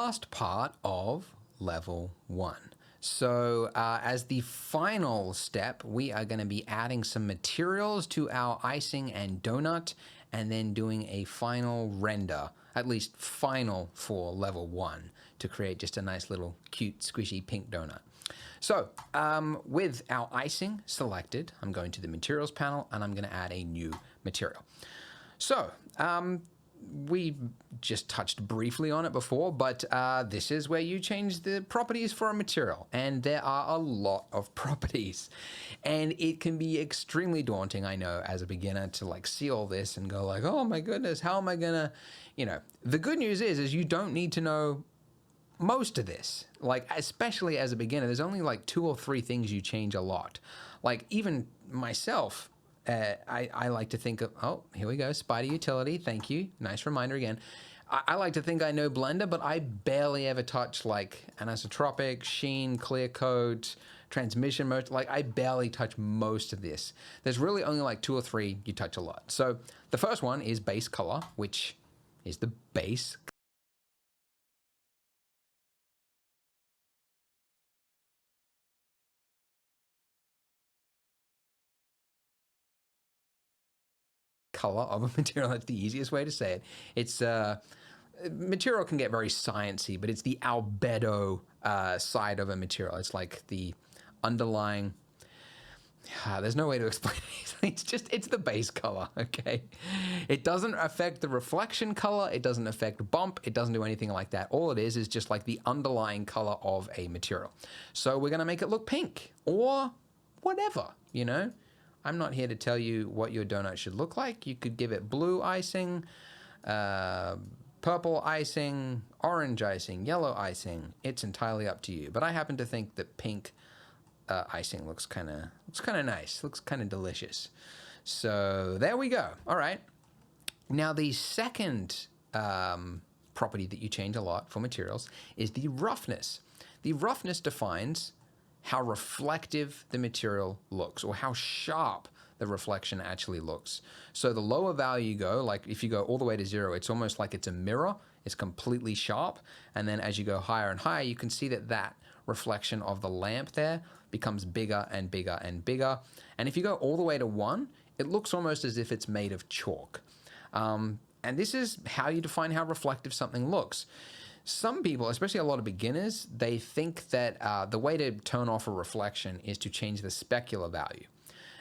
last part of level 1. So as the final step, we are going to be adding some materials to our icing and donut, and then doing a final render, at least final for level 1, to create just a nice little cute squishy pink donut. So with our icing selected, I'm going to the materials panel and I'm going to add a new material. So we just touched briefly on it before, but this is where you change the properties for a material, and there are a lot of properties, and it can be extremely daunting, I know, as a beginner, to like see all this and go like, oh my goodness, how am I gonna, the good news is you don't need to know most of this. Like, especially as a beginner, there's only like 2 or 3 things you change a lot. Like, even myself, I like to think of, oh, here we go, Spider Utility, thank you, nice reminder again. I like to think I know Blender, but I barely ever touch like anisotropic, sheen, clear coat, transmission mode. Like, I barely touch most of this. There's really only like 2 or 3 you touch a lot. So the first one is base color, which is the base color of a material. That's the easiest way to say it. It's material can get very sciencey, but it's the albedo side of a material. It's like the underlying, there's no way to explain it. It's the base color, okay? It doesn't affect the reflection color, it doesn't affect bump, it doesn't do anything like that. All it is just like the underlying color of a material. So we're gonna make it look pink or whatever, I'm not here to tell you what your donut should look like. You could give it blue icing, purple icing, orange icing, yellow icing. It's entirely up to you. But I happen to think that pink icing looks kind of nice. Looks kind of delicious. So there we go. All right. Now the second property that you change a lot for materials is the roughness. The roughness defines how reflective the material looks, or how sharp the reflection actually looks. So the lower value you go, like if you go all the way to 0, it's almost like it's a mirror. It's completely sharp. And then as you go higher and higher, you can see that reflection of the lamp there becomes bigger and bigger and bigger. And if you go all the way to 1, it looks almost as if it's made of chalk. And this is how you define how reflective something looks. Some people, especially a lot of beginners, they think that the way to turn off a reflection is to change the specular value.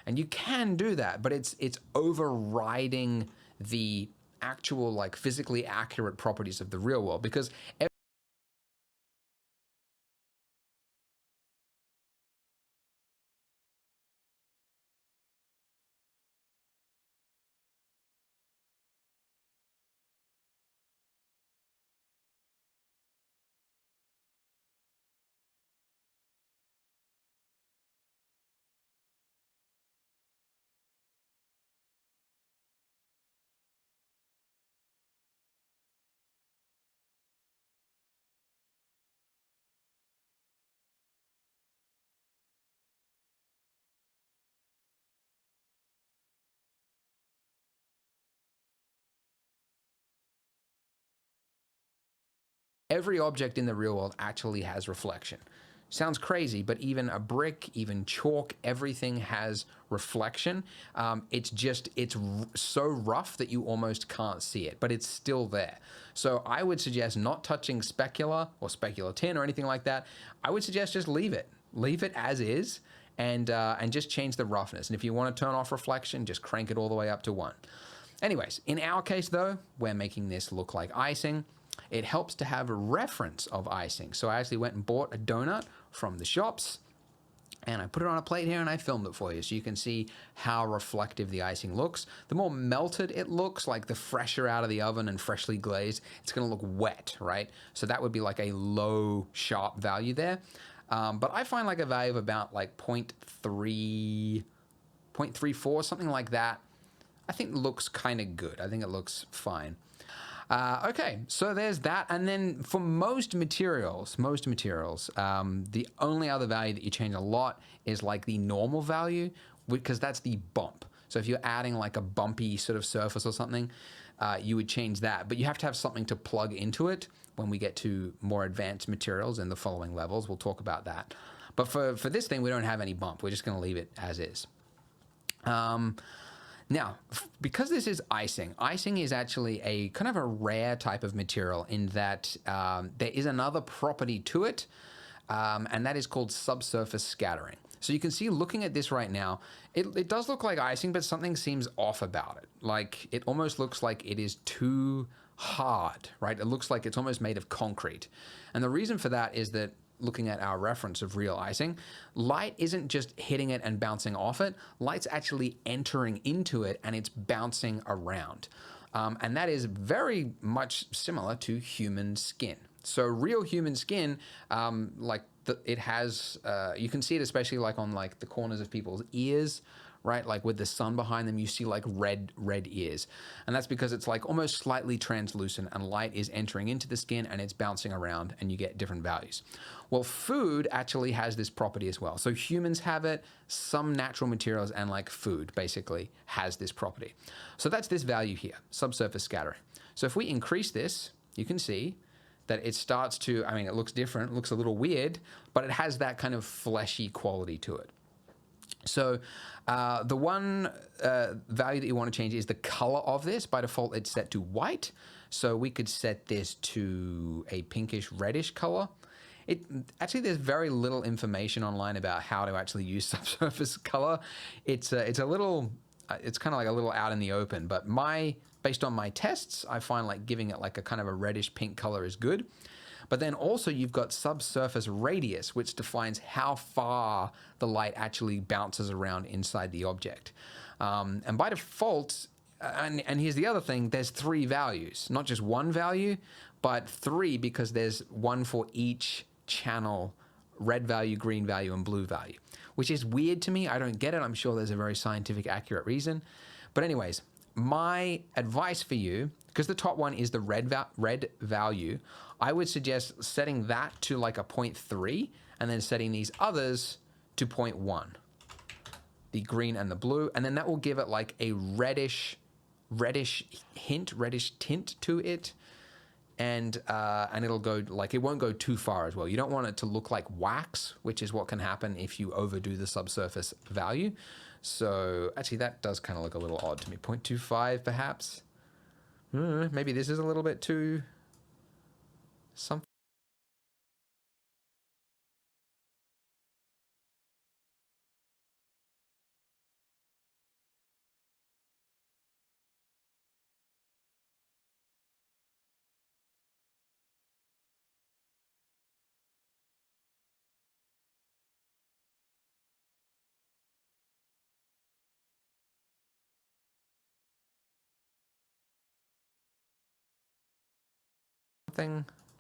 And you can do that, but it's overriding the actual like physically accurate properties of the real world, because every object in the real world actually has reflection. Sounds crazy, but even a brick, even chalk, everything has reflection. It's so rough that you almost can't see it, but it's still there. So I would suggest not touching specular or specular tin or anything like that. I would suggest just leave it as is, and just change the roughness. And if you want to turn off reflection, just crank it all the way up to 1. Anyways, in our case though, we're making this look like icing. It helps to have a reference of icing. So I actually went and bought a donut from the shops, and I put it on a plate here and I filmed it for you so you can see how reflective the icing looks. The more melted it looks, like the fresher out of the oven and freshly glazed, it's gonna look wet, right? So that would be like a low sharp value there. But I find like a value of about like 0.3, 0.34, something like that. I think looks kind of good. I think it looks fine. Okay, so there's that. And then for most materials, the only other value that you change a lot is like the normal value, because that's the bump. So if you're adding like a bumpy sort of surface or something, you would change that. But you have to have something to plug into it, when we get to more advanced materials in the following levels. We'll talk about that. But for this thing, we don't have any bump. We're just going to leave it as is. Now, because this is icing is actually a kind of a rare type of material in that there is another property to it, and that is called subsurface scattering. So you can see, looking at this right now, it does look like icing, but something seems off about it. Like, it almost looks like it is too hard, right? It looks like it's almost made of concrete. And the reason for that is that, looking at our reference of real icing, light isn't just hitting it and bouncing off it. Light's actually entering into it and it's bouncing around. And that is very much similar to human skin. So real human skin, it has, you can see it especially like on like the corners of people's ears, right? Like with the sun behind them, you see like red ears. And that's because it's like almost slightly translucent and light is entering into the skin and it's bouncing around and you get different values. Well, food actually has this property as well. So humans have it, some natural materials, and like food basically has this property. So that's this value here, subsurface scattering. So if we increase this, you can see that it starts to, I mean, it looks different, it looks a little weird, but it has that kind of fleshy quality to it. So the one value that you want to change is the color of this. By default, it's set to white. So we could set this to a pinkish reddish color. Actually, there's very little information online about how to actually use subsurface color. It's kind of like a little out in the open, but based on my tests, I find like giving it like a kind of a reddish pink color is good. But then also you've got subsurface radius, which defines how far the light actually bounces around inside the object. And by default, and here's the other thing, there's 3 values, not just one value, but 3, because there's one for each channel: red value, green value, and blue value, which is weird to me. I don't get it. I'm sure there's a very scientific, accurate reason. But anyways, my advice for you, because the top one is the red value, I would suggest setting that to like a 0.3 and then setting these others to 0.1, the green and the blue, and then that will give it like a reddish tint to it, and it'll go like, it won't go too far as well. You don't want it to look like wax, which is what can happen if you overdo the subsurface value. So actually that does kind of look a little odd to me. 0.25 perhaps. Maybe this is a little bit too something.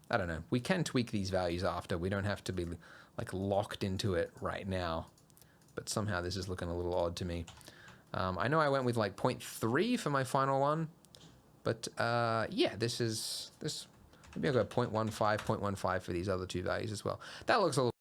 I don't know. We can tweak these values after. We don't have to be like locked into it right now. But somehow this is looking a little odd to me. I know I went with like 0.3 for my final one, but yeah, this. Maybe I'll go 0.15 for these other 2 values as well. That looks a little.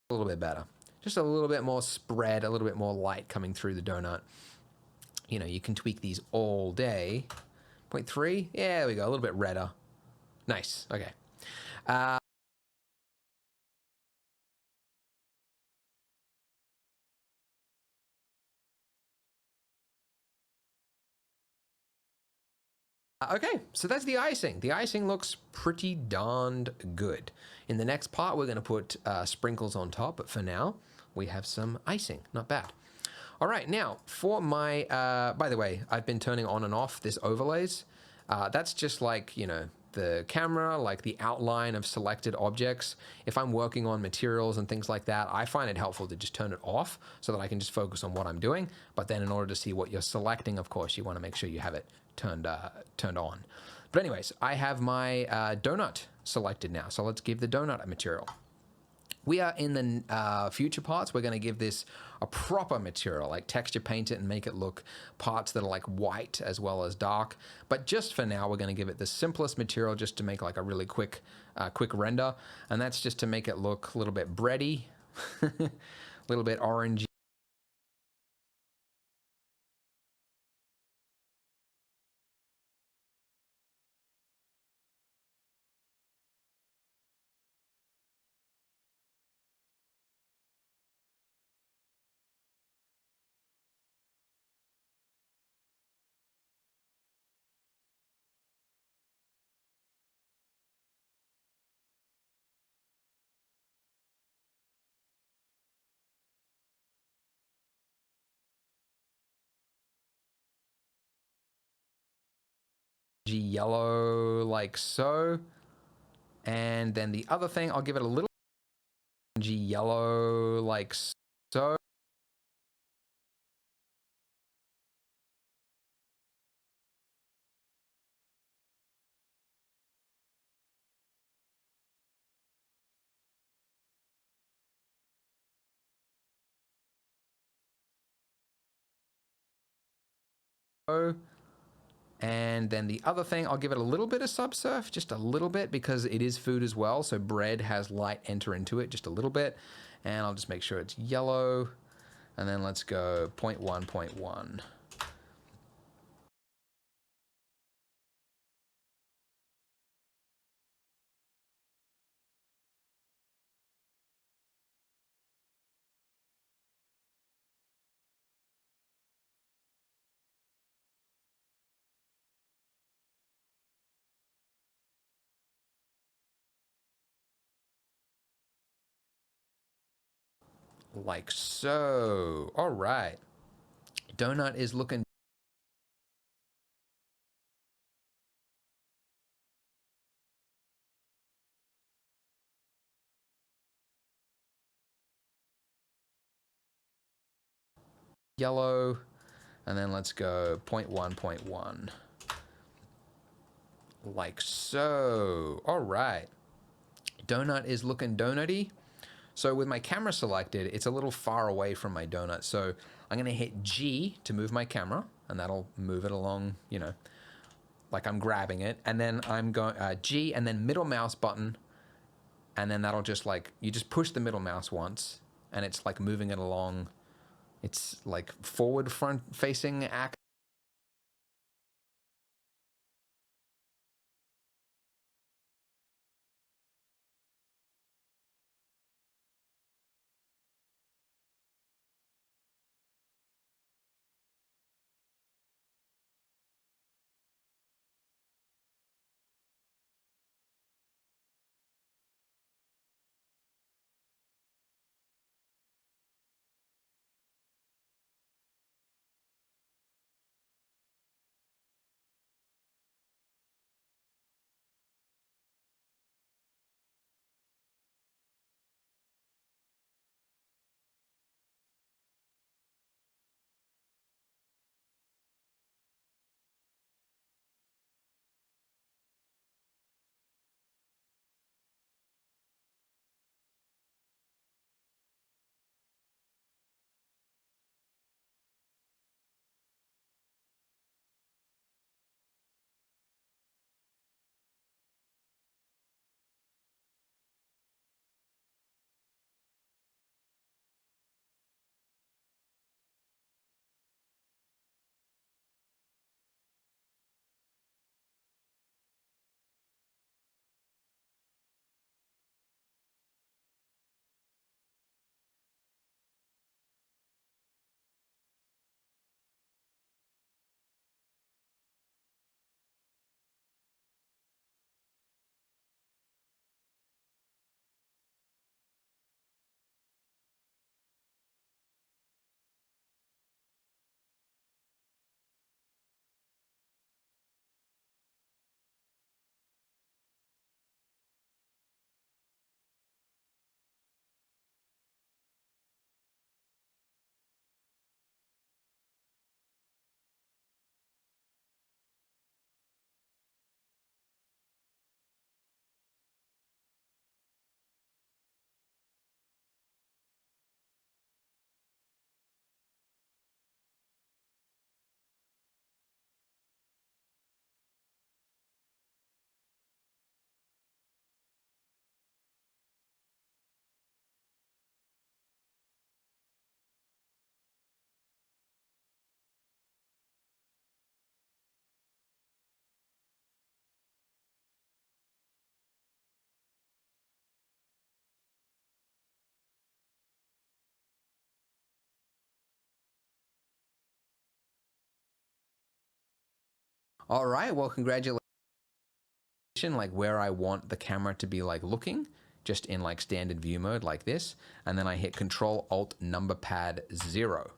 A little bit better, just a little bit more spread, a little bit more light coming through the donut. You know, you can tweak these all day. 0.3, yeah, there we go, a little bit redder. Nice. Okay. Okay, so that's the icing. The icing looks pretty darned good. In the next part, we're going to put sprinkles on top, but for now, we have some icing. Not bad. All right, now for my, by the way, I've been turning on and off this overlays. That's just like, you know, the camera, like the outline of selected objects. If I'm working on materials and things like that, I find it helpful to just turn it off so that I can just focus on what I'm doing. But then in order to see what you're selecting, of course, you want to make sure you have it turned on. But anyways, I have my donut selected now. So let's give the donut a material. We are in the future parts. We're going to give this a proper material, like texture paint it and make it look parts that are like white as well as dark. But just for now, we're going to give it the simplest material just to make like a really quick render. And that's just to make it look a little bit bready, a little bit orangey. Yellow like so. And then the other thing, I'll give it a little yellow like so. And then the other thing, I'll give it a little bit of subsurf, just a little bit, because it is food as well. So bread has light enter into it, just a little bit. And I'll just make sure it's yellow. And then let's go 0.1, 0.1. Like so. All right. Donut is looking yellow. And then let's go 0.1, 0.1. Like so. All right. Donut is looking donutty. So with my camera selected, it's a little far away from my donut. So I'm going to hit G to move my camera, and that'll move it along, you know, like I'm grabbing it. And then I'm going G and then middle mouse button. And then that'll just like, you just push the middle mouse once and it's like moving it along. It's like forward front facing act. All right, well, congratulations. Like where I want the camera to be like looking, just in like standard view mode like this, and then I hit Control Alt number pad 0.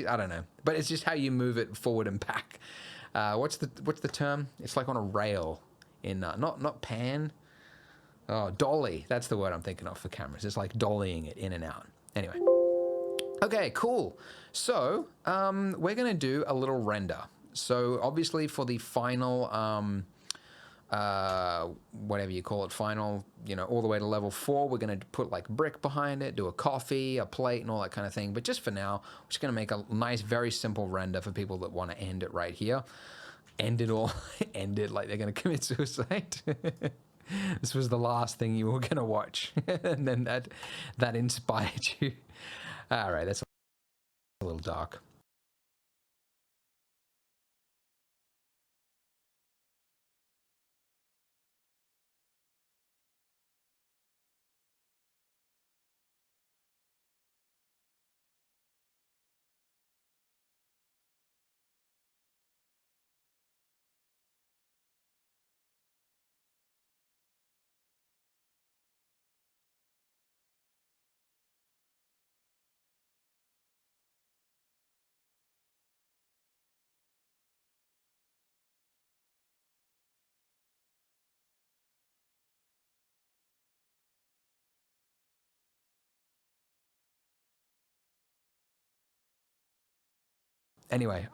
I don't know, but it's just how you move it forward and back. What's the term? It's like on a rail in not pan. Oh, dolly. That's the word I'm thinking of for cameras. It's like dollying it in and out. Anyway. Okay, cool. So we're going to do a little render. So obviously for the final, whatever you call it, final, all the way to level 4, we're going to put like brick behind it, do a coffee, a plate, and all that kind of thing. But just for now, we're just going to make a nice, very simple render for people that want to end it right here. End it all, end it like they're going to commit suicide. This was the last thing you were going to watch. And then that inspired you. All right, that's a little dark. Anyway,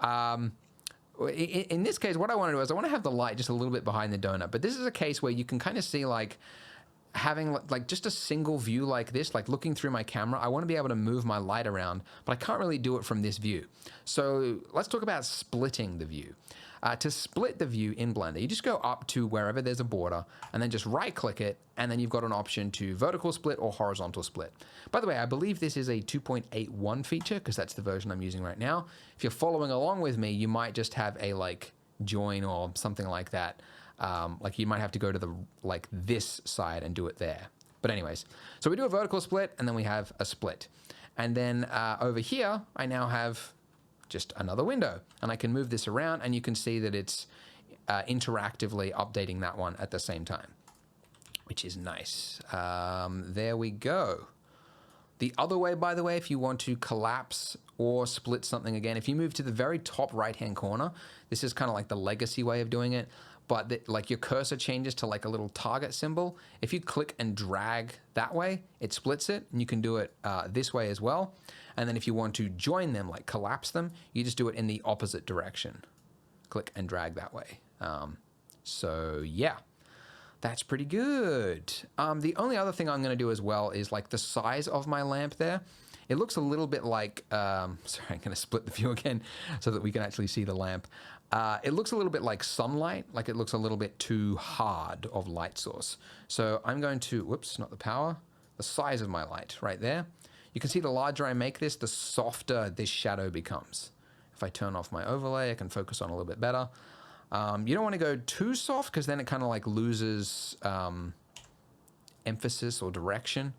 in this case, what I want to do is I want to have the light just a little bit behind the donut. But this is a case where you can kind of see like having like just a single view like this, like looking through my camera. I want to be able to move my light around, but I can't really do it from this view. So let's talk about splitting the view. To split the view in Blender, you just go up to wherever there's a border and then just right click it, and then you've got an option to vertical split or horizontal split. By the way, I believe this is a 2.81 feature because that's the version I'm using right now. If you're following along with me, you might just have a like join or something like that. Like you might have to go to the like this side and do it there. But anyways, so we do a vertical split and then we have a split. And then over here, I now have just another window, and I can move this around and you can see that it's interactively updating that one at the same time, which is nice. There we go. The other way, by the way, if you want to collapse or split something again. If you move to the very top right-hand corner, this is kind of like the legacy way of doing it, but like your cursor changes to like a little target symbol. If you click and drag that way, it splits it, and you can do it this way as well. And then if you want to join them, like collapse them, you just do it in the opposite direction. Click and drag that way. So yeah, that's pretty good. The only other thing I'm going to do as well is like the size of my lamp there. It looks a little bit like, sorry, I'm going to split the view again so that we can actually see the lamp. It looks a little bit like sunlight, like it looks a little bit too hard of light source. So I'm going to, whoops, not the power, the size of my light right there. You can see the larger I make this, the softer this shadow becomes. If I turn off my overlay, I can focus on a little bit better. You don't want to go too soft because then it kind of like loses emphasis or direction.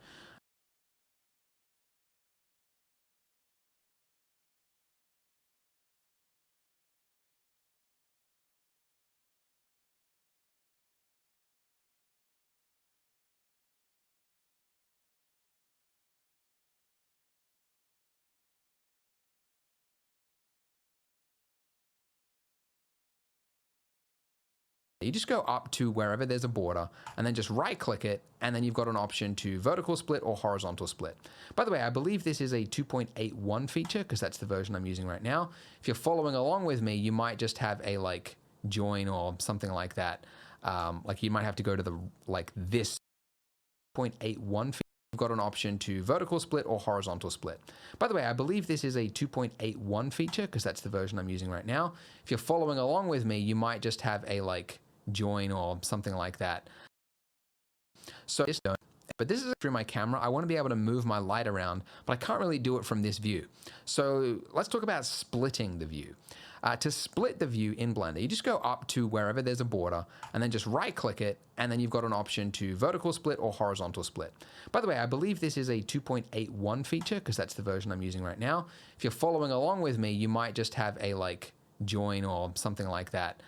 You just go up to wherever there's a border and then just right click it, and then you've got an option to vertical split or horizontal split. By the way, I believe this is a 2.81 feature because that's the version I'm using right now. If you're following along with me, you might just have a like join or something like that. Like you might have to go to the like this 0.81 feature. You've got an option to vertical split or horizontal split. By the way, I believe this is a 2.81 feature because that's the version I'm using right now. If you're following along with me, you might just have a like join or something like that. So but this is through my camera. I want to be able to move my light around, but I can't really do it from this view. So let's talk about splitting the view. To split the view in Blender, you just go up to wherever there's a border and then just right click it, and then you've got an option to vertical split or horizontal split. By the way, I believe this is a 2.81 feature because that's the version I'm using right now. If you're following along with me, you might just have a like join or something like that.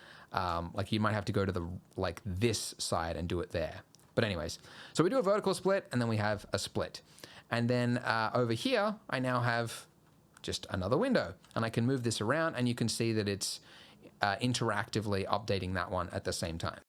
Like you might have to go to the like this side and do it there. But anyways, so we do a vertical split and then we have a split. And then over here, I now have just another window, and I can move this around and you can see that it's interactively updating that one at the same time.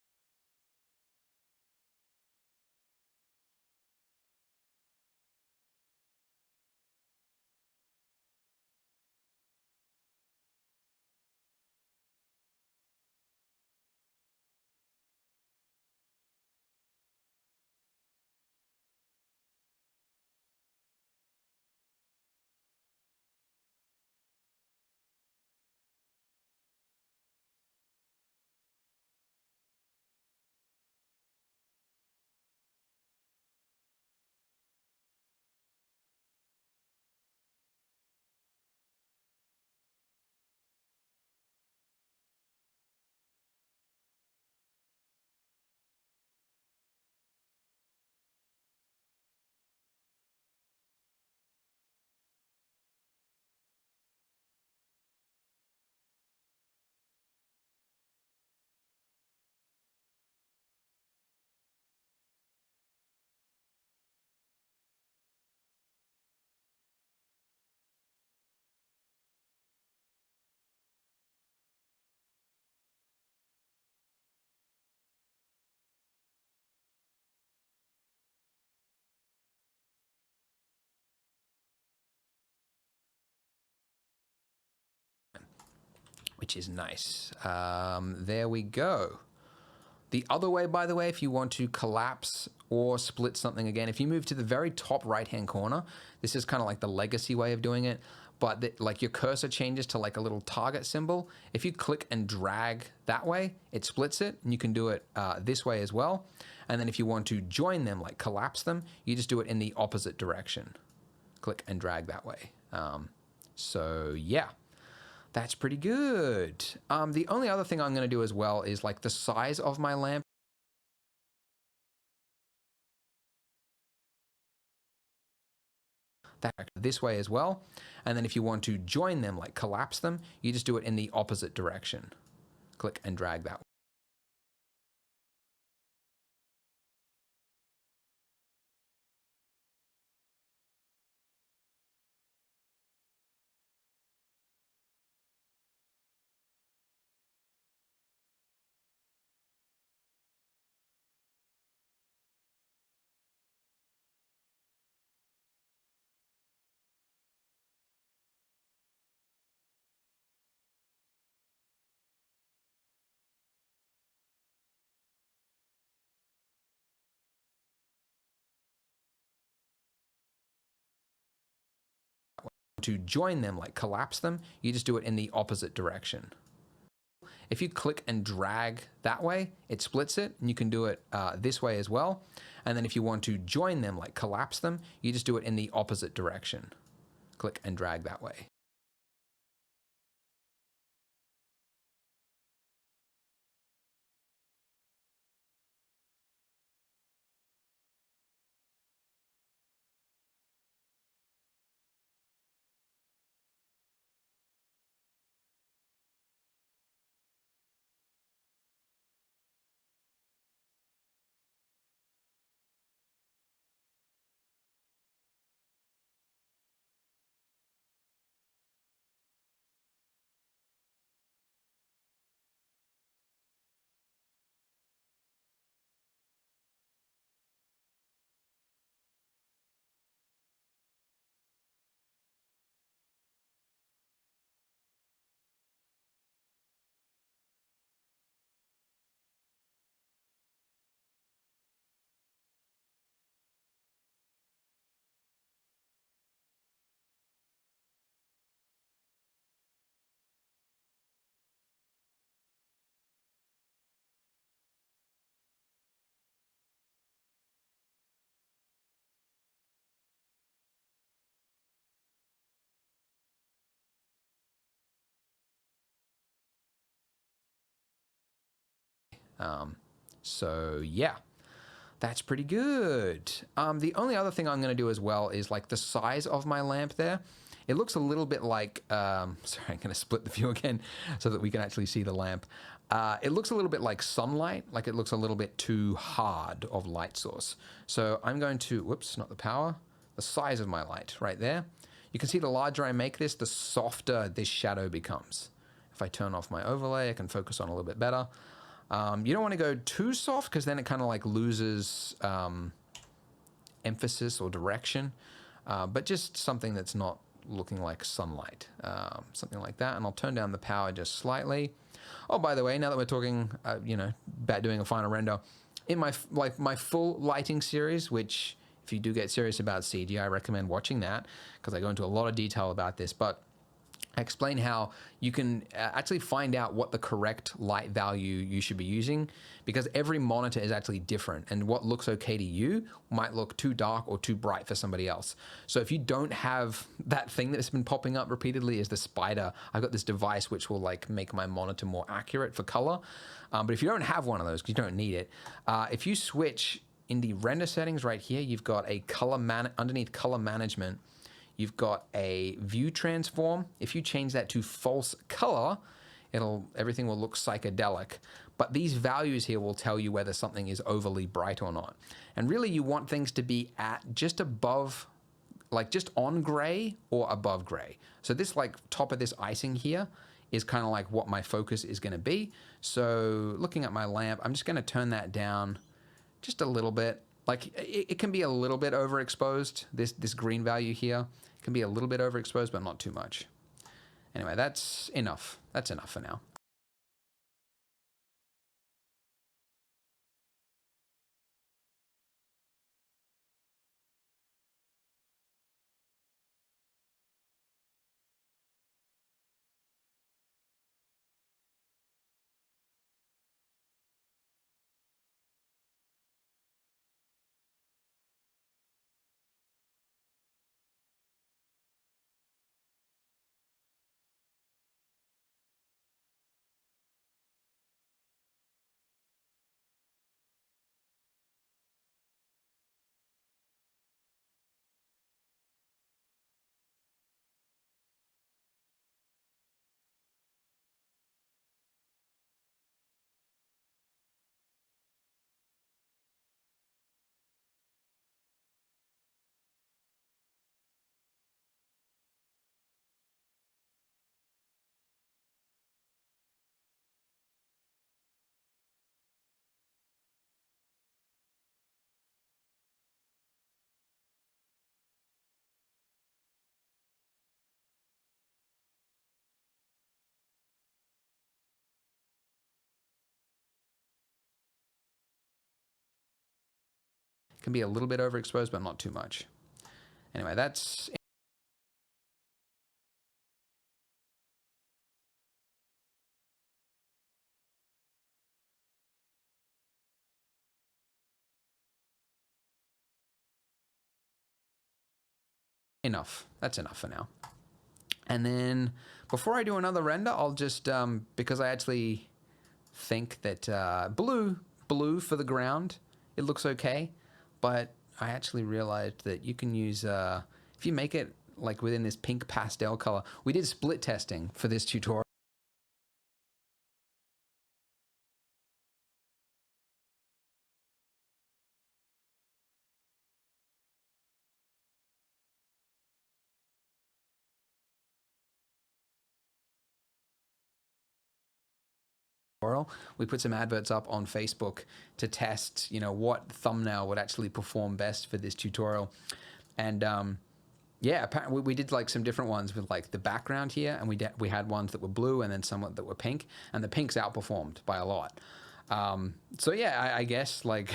Which is nice. There we go. The other way, by the way, if you want to collapse or split something again, if you move to the very top right-hand corner, this is kind of like the legacy way of doing it, but like your cursor changes to like a little target symbol. If you click and drag that way, it splits it, and you can do it this way as well. And then if you want to join them, like collapse them, you just do it in the opposite direction. Click and drag that way. So yeah. That's pretty good. The only other thing I'm going to do as well is like the size of my lamp. This way as well. And then if you want to join them, like collapse them, you just do it in the opposite direction. Click and drag that way. To join them, like collapse them, you just do it in the opposite direction. If you click and drag that way, it splits it, and you can do it this way as well. And then if you want to join them, like collapse them, you just do it in the opposite direction. Click and drag that way. So yeah, that's pretty good. The only other thing I'm going to do as well is like the size of my lamp there. It looks a little bit like, sorry, I'm going to split the view again so that we can actually see the lamp. It looks a little bit like sunlight, like it looks a little bit too hard of light source. So I'm going to, whoops, not the power, the size of my light right there. You can see the larger I make this, the softer this shadow becomes. If I turn off my overlay, I can focus on a little bit better. You don't want to go too soft because then it kind of like loses emphasis or direction, but just something that's not looking like sunlight, something like that. And I'll turn down the power just slightly. Oh, by the way, now that we're talking, about doing a final render, in my full lighting series, which if you do get serious about CG, I recommend watching that because I go into a lot of detail about this, but I explain how you can actually find out what the correct light value you should be using, because every monitor is actually different, and what looks okay to you might look too dark or too bright for somebody else. So if you don't have that thing that's been popping up repeatedly as the spider, I've got this device which will like make my monitor more accurate for color. But if you don't have one of those, because you don't need it, if you switch in the render settings right here, you've got a underneath color management, you've got a view transform. If you change that to false color, everything will look psychedelic. But these values here will tell you whether something is overly bright or not. And really you want things to be at just above, like just on gray or above gray. So this like top of this icing here is kind of like what my focus is going to be. So looking at my lamp, I'm just going to turn that down just a little bit. Like it can be a little bit overexposed. This green value here can be a little bit overexposed, but not too much. Anyway, that's enough. That's enough for now. It can be a little bit overexposed, but not too much. Anyway, that's enough. That's enough for now. And then before I do another render, I'll just, because I actually think that blue for the ground, it looks okay. But I actually realized that you can use, if you make it like within this pink pastel color, we did split testing for this tutorial. We put some adverts up on Facebook to test, what thumbnail would actually perform best for this tutorial. And yeah, apparently we did like some different ones with like the background here, and we had ones that were blue and then some that were pink, and the pinks outperformed by a lot. So yeah, I guess like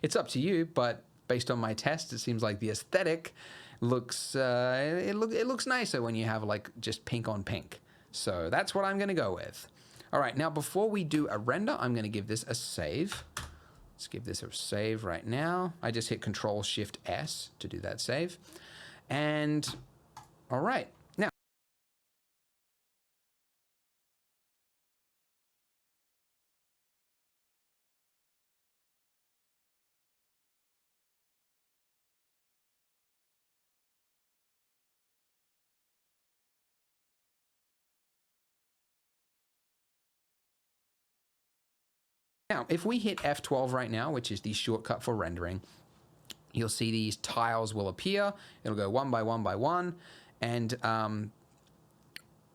it's up to you, but based on my test, it seems like the aesthetic looks it looks nicer when you have like just pink on pink. So that's what I'm gonna go with. All right, now before we do a render, I'm gonna give this a save. Let's give this a save right now. I just hit Control-Shift-S to do that save. And all right, now if we hit F12 right now, which is the shortcut for rendering, you'll see these tiles will appear. It'll go one by one by one. And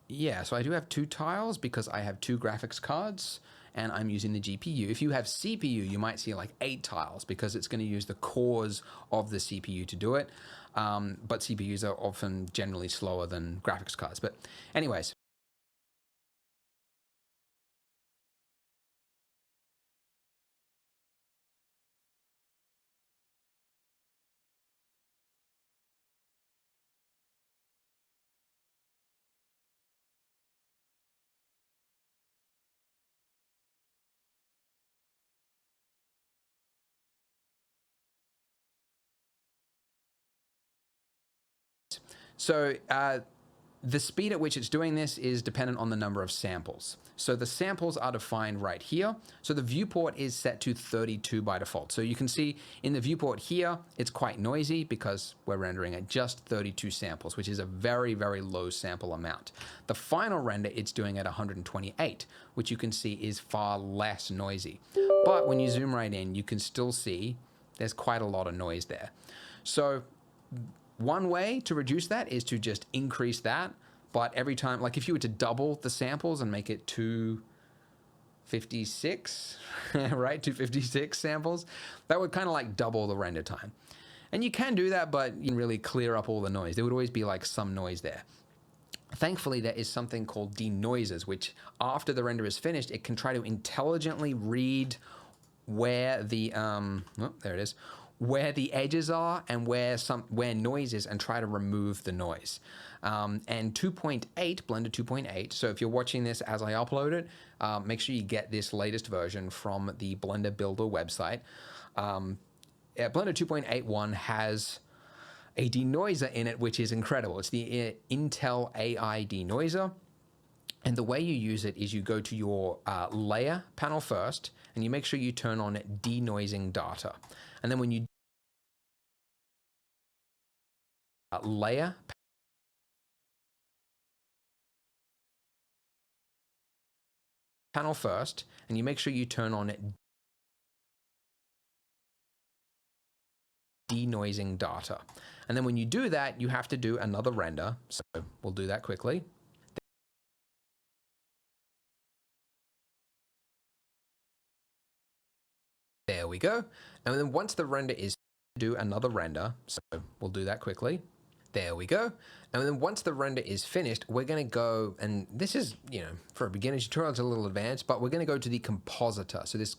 yeah, so I do have 2 tiles because I have 2 graphics cards and I'm using the GPU. If you have CPU, you might see like 8 tiles because it's going to use the cores of the CPU to do it. But CPUs are often generally slower than graphics cards. But anyways. So the speed at which it's doing this is dependent on the number of samples. So the samples are defined right here. So the viewport is set to 32 by default. So you can see in the viewport here, it's quite noisy because we're rendering at just 32 samples, which is a very, very low sample amount. The final render, it's doing at 128, which you can see is far less noisy. But when you zoom right in, you can still see there's quite a lot of noise there. So one way to reduce that is to just increase that, but every time, like if you were to double the samples and make it 256, right, 256 samples, that would kind of like double the render time. And you can do that, but you can really clear up all the noise. There would always be like some noise there. Thankfully, there is something called denoisers, which after the render is finished, it can try to intelligently read where the, there it is, where the edges are and where noise is, and try to remove the noise. And 2.8, Blender 2.8, so if you're watching this as I upload it, make sure you get this latest version from the Blender Builder website. Blender 2.81 has a denoiser in it, which is incredible. It's the Intel AI denoiser. And the way you use it is you go to your layer panel first, and you make sure you turn on denoising data. And then when you layer panel first, and you make sure you turn on denoising data. And then when you do that, you have to do another render. So we'll do that quickly. There we go. And then once the render is do another render. So we'll do that quickly. There we go. And then once the render is finished, we're going to go, and this is, for a beginner tutorial, it's a little advanced, but we're going to go to the compositor. So this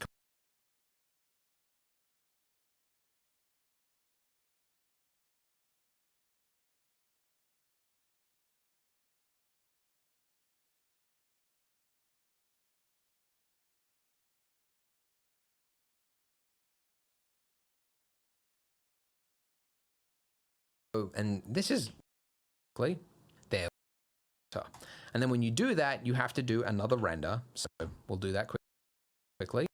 and this is there. And then when you do that, you have to do another render. So we'll do that quickly.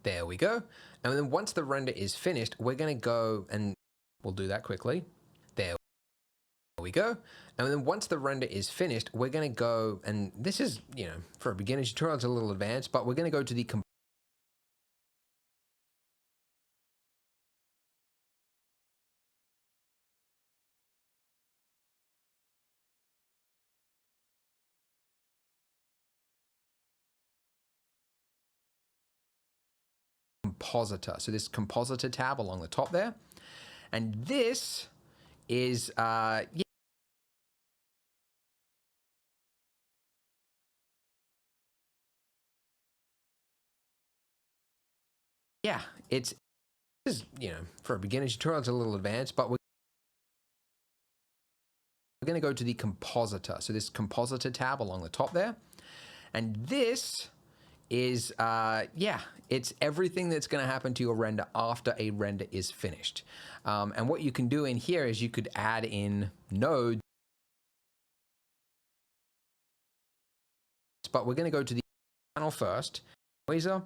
There we go. And then once the render is finished, we're going to go and we'll do that quickly. There we go. And then once the render is finished, we're going to go, and this is, for a beginner tutorial, it's a little advanced, but we're going to go to the compositor. So this compositor tab along the top there. And this is, yeah, it's, for a beginner tutorial, it's a little advanced, but we're going to go to the compositor. So this compositor tab along the top there. And this is, it's everything that's going to happen to your render after a render is finished. And what you can do in here is you could add in nodes, but we're going to go to the panel first, noiser.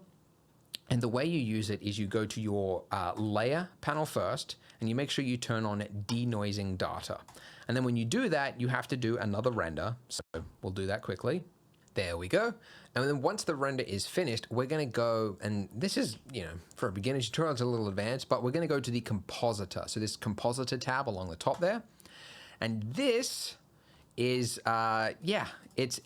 And the way you use it is you go to your layer panel first, and you make sure you turn on denoising data. And then when you do that, you have to do another render. So we'll do that quickly. There we go. And then once the render is finished, we're going to go, and this is, for a beginner tutorial, it's a little advanced, but we're going to go to the compositor. So this compositor tab along the top there. And this is, it's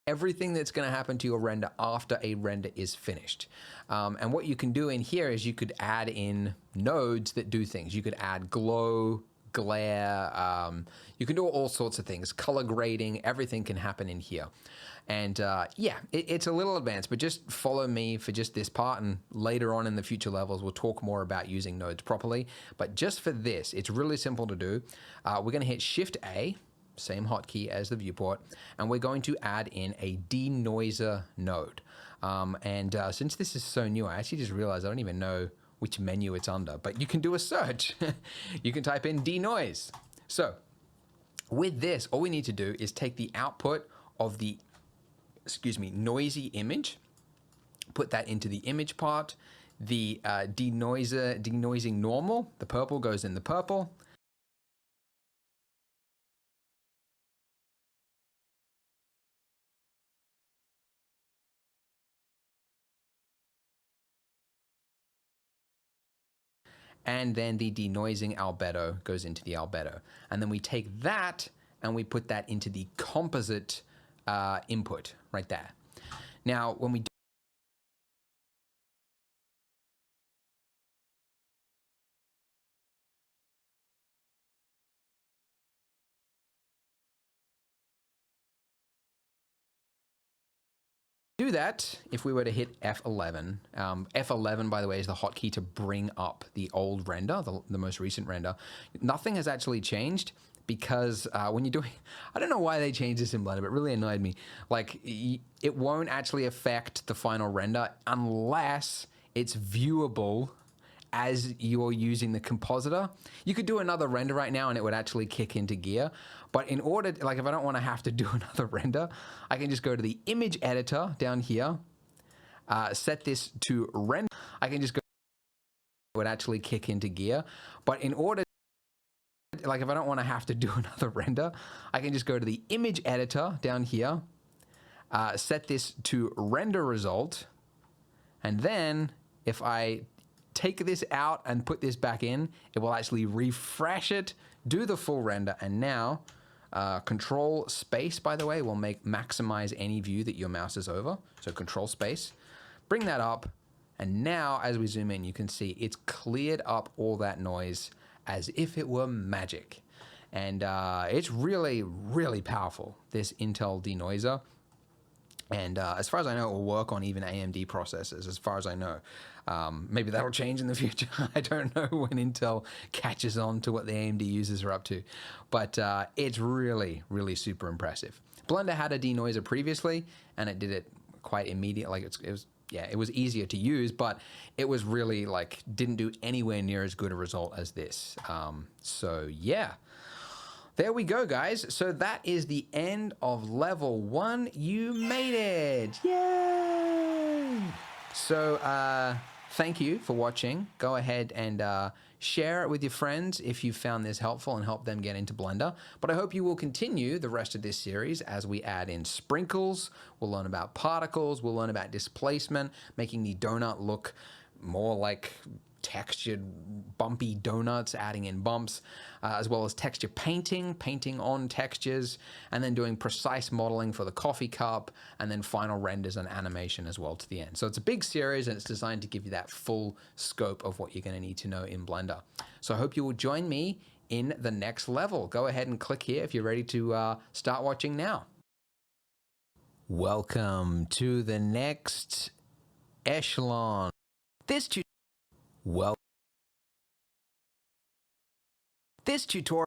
everything that's going to happen to your render after a render is finished. And what you can do in here is you could add in nodes that do things. You could add glow, glare, you can do all sorts of things, color grading, everything can happen in here. And it's a little advanced, but just follow me for just this part, and later on in the future levels, we'll talk more about using nodes properly. But just for this, it's really simple to do. We're going to hit Shift A, same hotkey as the viewport, and we're going to add in a denoiser node. Since this is so new, I actually just realized I don't even know which menu it's under, but you can do a search. You can type in denoise. So with this, all we need to do is take the output of the, noisy image, put that into the image part, the denoising normal, the purple goes in the purple, and then the denoising albedo goes into the albedo. And then we take that and we put that into the composite input right there. Now, when we do that, if we were to hit F11, F11, by the way, is the hotkey to bring up the old render, the most recent render. Nothing has actually changed because when you're doing, I don't know why they changed this in Blender, but it really annoyed me. Like, it won't actually affect the final render unless it's viewable as you're using the compositor. You could do another render right now and it would actually kick into gear. But in order, like if I don't want to have to do another render, I can just go to the image editor down here, set this to render. I can just go, it would actually kick into gear. But in order, like if I don't want to have to do another render, I can just go to the image editor down here, set this to render result. And then if I take this out and put this back in, it will actually refresh it, do the full render, and now control space, by the way, will maximize any view that your mouse is over. So control space, bring that up, and now as we zoom in, you can see it's cleared up all that noise as if it were magic. And it's really, really powerful, this Intel denoiser. And as far as I know, it will work on even AMD processors, as far as I know. Maybe that'll change in the future. I don't know when Intel catches on to what the AMD users are up to. But it's really, really super impressive. Blender had a denoiser previously, and it did it quite immediate. Like it was easier to use, but it was really like, didn't do anywhere near as good a result as this. So yeah. There we go, guys. So that is the end of level 1. You made it. Yay! So thank you for watching. Go ahead and share it with your friends if you found this helpful and help them get into Blender. But I hope you will continue the rest of this series as we add in sprinkles. We'll learn about particles. We'll learn about displacement, making the donut look more like textured bumpy donuts, adding in bumps, as well as texture painting on textures, and then doing precise modeling for the coffee cup, and then final renders and animation as well to the end. So it's a big series and it's designed to give you that full scope of what you're going to need to know in Blender. So I hope you will join me in the next level. Go ahead and click here if you're ready to start watching now. Welcome to the next echelon. This tutorial